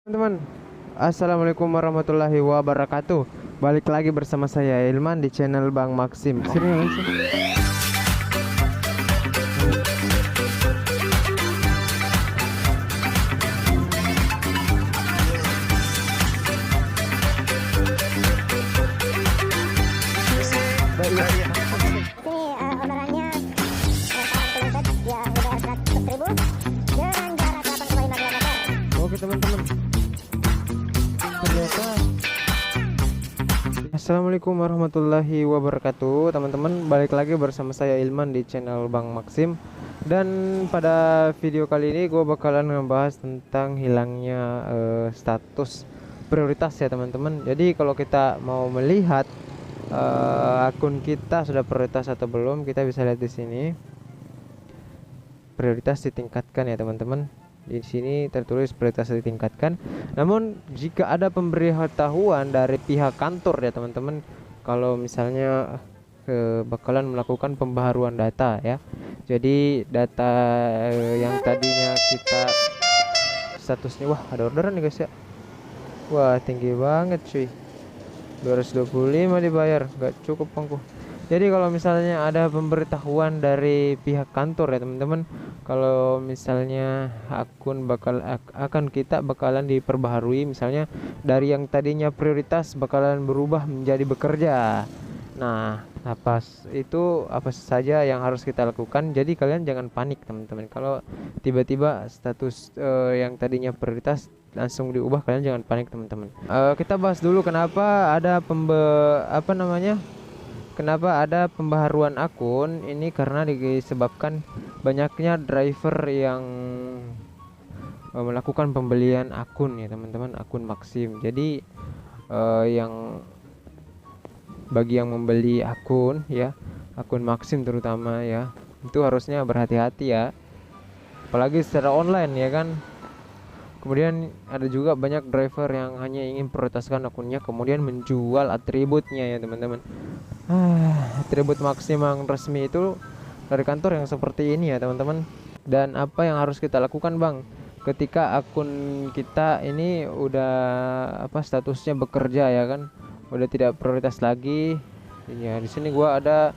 Teman-teman, assalamualaikum warahmatullahi wabarakatuh. Balik lagi bersama saya Ilman di channel Bang Maxim. Sini langsung. Orderannya sekarang kelengket ya udah 100.000 dengan jarak 8,5 km. Oke teman-teman. Ternyata. Assalamualaikum warahmatullahi wabarakatuh. Teman-teman, balik lagi bersama saya Ilman di channel Bang Maxim. Dan pada video kali ini gue bakalan ngebahas tentang hilangnya status prioritas ya teman-teman. Jadi kalau kita mau melihat akun kita sudah prioritas atau belum, kita bisa lihat di sini. Prioritas ditingkatkan ya teman-teman. Di sini tertulis prioritas ditingkatkan. Namun jika ada pemberitahuan dari pihak kantor ya teman-teman, kalau misalnya bakalan melakukan pembaharuan data ya. Jadi data yang tadinya kita statusnya, wah ada orderan nih guys ya. Wah tinggi banget cuy, 225 dibayar, nggak cukup bangku. Jadi kalau misalnya ada pemberitahuan dari pihak kantor ya teman-teman, kalau misalnya akan kita bakalan diperbaharui, misalnya dari yang tadinya prioritas bakalan berubah menjadi bekerja. Nah, apa saja yang harus kita lakukan? Jadi kalian jangan panik teman-teman. Kalau tiba-tiba status yang tadinya prioritas langsung diubah, kalian jangan panik teman-teman. Kita bahas dulu kenapa ada kenapa ada pembaharuan akun ini, karena disebabkan banyaknya driver yang melakukan pembelian akun ya teman-teman, akun Maxim. Jadi yang bagi yang membeli akun ya, akun Maxim terutama ya, itu harusnya berhati-hati ya, apalagi secara online ya kan. Kemudian ada juga banyak driver yang hanya ingin prioritaskan akunnya kemudian menjual atributnya ya teman-teman. Atribut Maxim yang resmi itu dari kantor yang seperti ini ya teman-teman. Dan apa yang harus kita lakukan bang ketika akun kita ini udah statusnya bekerja ya kan, udah tidak prioritas lagi ya. Di sini gua ada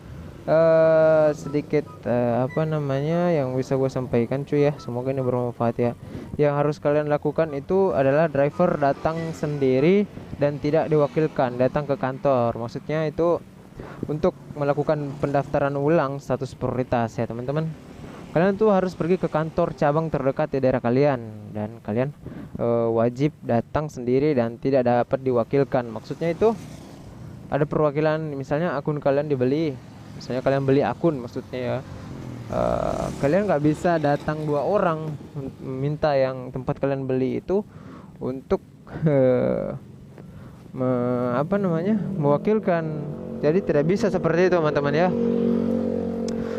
sedikit yang bisa gue sampaikan cuy ya, semoga ini bermanfaat ya. Yang harus kalian lakukan itu adalah driver datang sendiri dan tidak diwakilkan, datang ke kantor. Maksudnya itu untuk melakukan pendaftaran ulang status prioritas ya teman-teman. Kalian tuh harus pergi ke kantor cabang terdekat di daerah kalian, dan kalian wajib datang sendiri dan tidak dapat diwakilkan. Maksudnya itu ada perwakilan, misalnya akun kalian dibeli, misalnya kalian beli akun maksudnya ya, kalian nggak bisa datang 2 orang minta yang tempat kalian beli itu untuk mewakilkan. Jadi tidak bisa seperti itu teman-teman ya.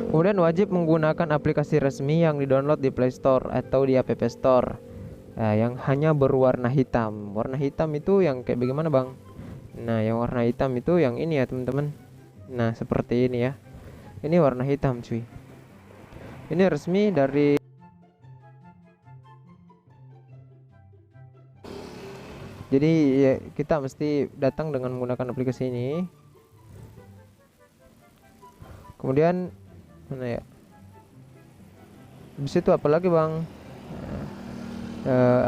Kemudian wajib menggunakan aplikasi resmi yang di-download di Play Store atau di App Store, yang hanya berwarna hitam. Warna hitam itu yang kayak bagaimana bang? Nah yang warna hitam itu yang ini ya teman-teman. Nah seperti ini ya, ini warna hitam cuy. Ini resmi dari, jadi ya, kita mesti datang dengan menggunakan aplikasi ini. Kemudian mana ya, habis itu apalagi bang,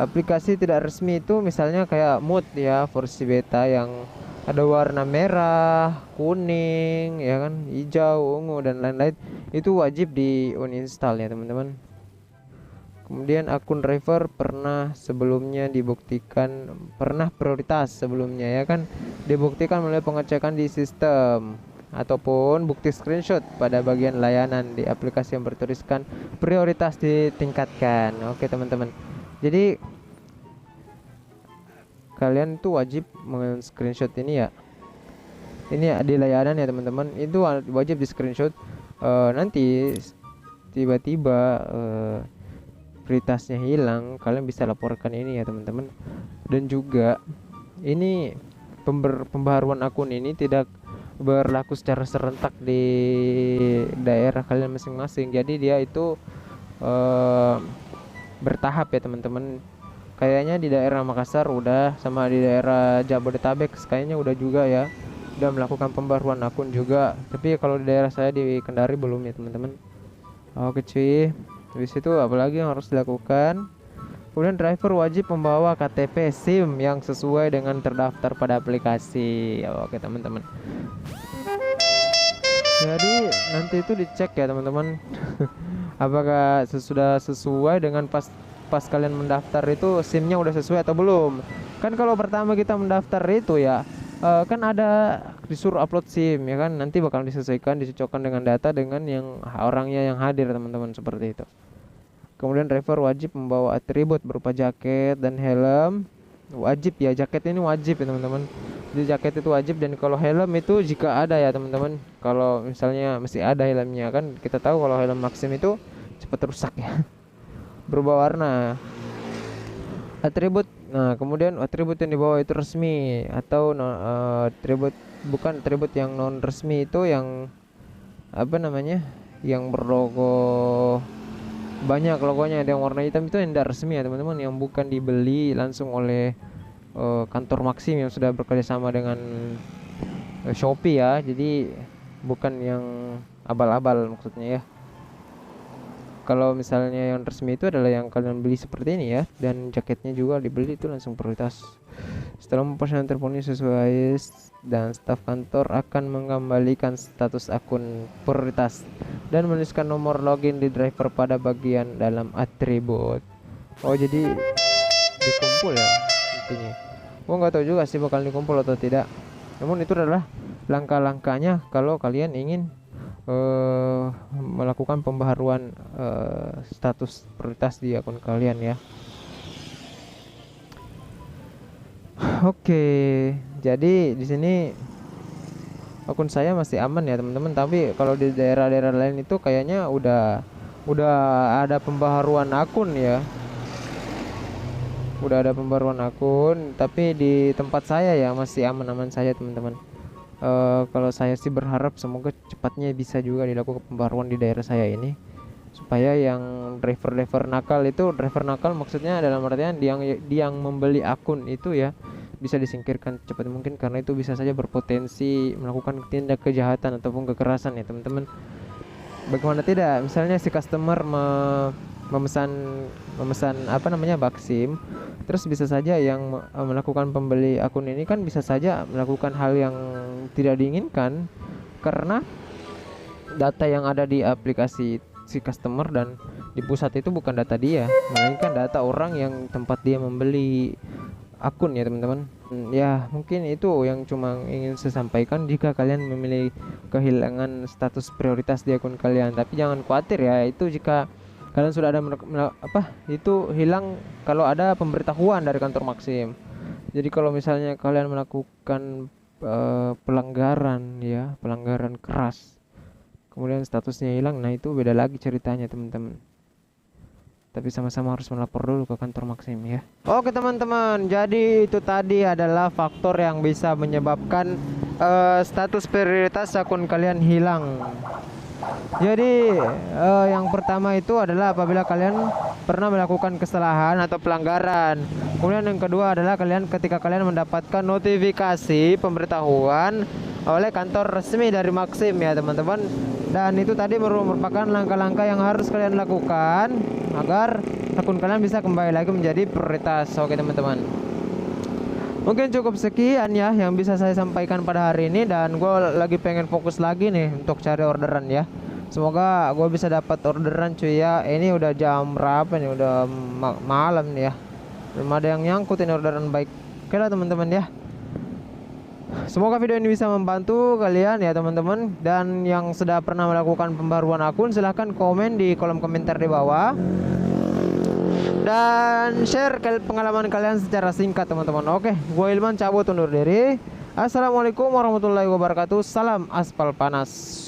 aplikasi tidak resmi itu misalnya kayak mood ya, versi beta yang ada warna merah, kuning ya kan, hijau, ungu dan lain-lain, itu wajib di uninstall ya teman-teman. Kemudian akun driver pernah prioritas sebelumnya ya kan, dibuktikan melalui pengecekan di sistem ataupun bukti screenshot pada bagian layanan di aplikasi yang bertuliskan prioritas ditingkatkan. Oke teman-teman, jadi kalian tuh wajib men-screenshot ini ya. Ini di layanan ya teman-teman, itu wajib di screenshot. Nanti tiba-tiba prioritasnya hilang, kalian bisa laporkan ini ya teman-teman. Dan juga ini pembaharuan akun ini tidak berlaku secara serentak di daerah kalian masing-masing. Jadi dia itu bertahap ya teman-teman. kayaknya di daerah Makassar udah, sama di daerah Jabodetabek kayaknya udah juga ya, udah melakukan pembaruan akun juga. Tapi kalau di daerah saya di Kendari belum ya teman-teman. Oke cuy, habis itu apalagi yang harus dilakukan? Kemudian driver wajib membawa KTP SIM yang sesuai dengan terdaftar pada aplikasi. Oke teman-teman, jadi nanti itu dicek ya teman-teman apakah sudah sesuai dengan pas kalian mendaftar itu, SIM-nya udah sesuai atau belum. Kan kalau pertama kita mendaftar itu ya, kan ada disuruh upload SIM ya kan, nanti bakal disesuaikan, dicocokkan dengan data dengan yang orangnya yang hadir teman-teman, seperti itu. Kemudian driver wajib membawa atribut berupa jaket dan helm. Wajib ya, jaket ini wajib ya teman-teman. Jadi jaket itu wajib, dan kalau helm itu jika ada ya teman-teman. Kalau misalnya masih ada helmnya, kan kita tahu kalau helm Maxim itu cepat rusak ya. Berubah warna. Atribut. Nah, kemudian atribut yang dibawa itu resmi atau atribut, bukan atribut yang non resmi itu yang apa namanya? Yang berlogo banyak logonya, ada yang warna hitam, itu yang tidak resmi ya teman-teman, yang bukan dibeli langsung oleh kantor Maxim yang sudah bekerja sama dengan Shopee ya. Jadi bukan yang abal-abal maksudnya ya. Kalau misalnya yang resmi itu adalah yang kalian beli seperti ini ya, dan jaketnya juga dibeli itu langsung prioritas. Setelah memperoleh terpenuhi sesuai, dan staf kantor akan mengembalikan status akun prioritas dan menuliskan nomor login di driver pada bagian dalam atribut. Oh, jadi dikumpul ya intinya. Gua nggak tahu juga sih bakal dikumpul atau tidak. Namun itu adalah langkah-langkahnya kalau kalian ingin melakukan pembaharuan status prioritas di akun kalian ya. Oke, jadi di sini akun saya masih aman ya teman-teman. Tapi kalau di daerah-daerah lain itu kayaknya udah ada pembaharuan akun ya. Udah ada pembaruan akun, tapi di tempat saya ya masih aman-aman saja teman-teman. Kalau saya sih berharap semoga cepatnya bisa juga dilakukan pembaruan di daerah saya ini, supaya yang driver nakal itu, driver nakal maksudnya dalam artian yang membeli akun itu ya, bisa disingkirkan cepat mungkin, karena itu bisa saja berpotensi melakukan tindak kejahatan ataupun kekerasan ya teman-teman. Bagaimana tidak, misalnya si customer memesan apa namanya Maxim, terus bisa saja yang melakukan pembeli akun ini kan bisa saja melakukan hal yang tidak diinginkan, karena data yang ada di aplikasi si customer dan di pusat itu bukan data dia, melainkan data orang yang tempat dia membeli akun ya teman-teman. Ya mungkin itu yang cuma ingin saya sampaikan. Jika kalian memilih kehilangan status prioritas di akun kalian, tapi jangan khawatir ya, itu jika kalian sudah ada itu hilang kalau ada pemberitahuan dari kantor Maxim. Jadi kalau misalnya kalian melakukan pelanggaran keras, kemudian statusnya hilang, nah itu beda lagi ceritanya teman-teman. Tapi sama-sama harus melapor dulu ke kantor Maxim ya. Oke teman-teman, jadi itu tadi adalah faktor yang bisa menyebabkan status prioritas akun kalian hilang. Jadi yang pertama itu adalah apabila kalian pernah melakukan kesalahan atau pelanggaran. Kemudian yang kedua adalah ketika kalian mendapatkan notifikasi pemberitahuan oleh kantor resmi dari Maxim ya teman-teman. Dan itu tadi merupakan langkah-langkah yang harus kalian lakukan agar akun kalian bisa kembali lagi menjadi prioritas. Oke teman-teman, mungkin cukup sekian ya yang bisa saya sampaikan pada hari ini, dan gue lagi pengen fokus lagi nih untuk cari orderan ya. Semoga gue bisa dapat orderan cuy ya. Ini udah jam berapa nih, udah malam nih ya, belum ada yang nyangkut ini orderan baik. Oke lah teman-teman ya, semoga video ini bisa membantu kalian ya teman-teman. Dan yang sudah pernah melakukan pembaruan akun, silahkan komen di kolom komentar di bawah dan share pengalaman kalian secara singkat teman-teman. Oke, gue Ilman cabut undur diri. Assalamualaikum warahmatullahi wabarakatuh. Salam aspal panas.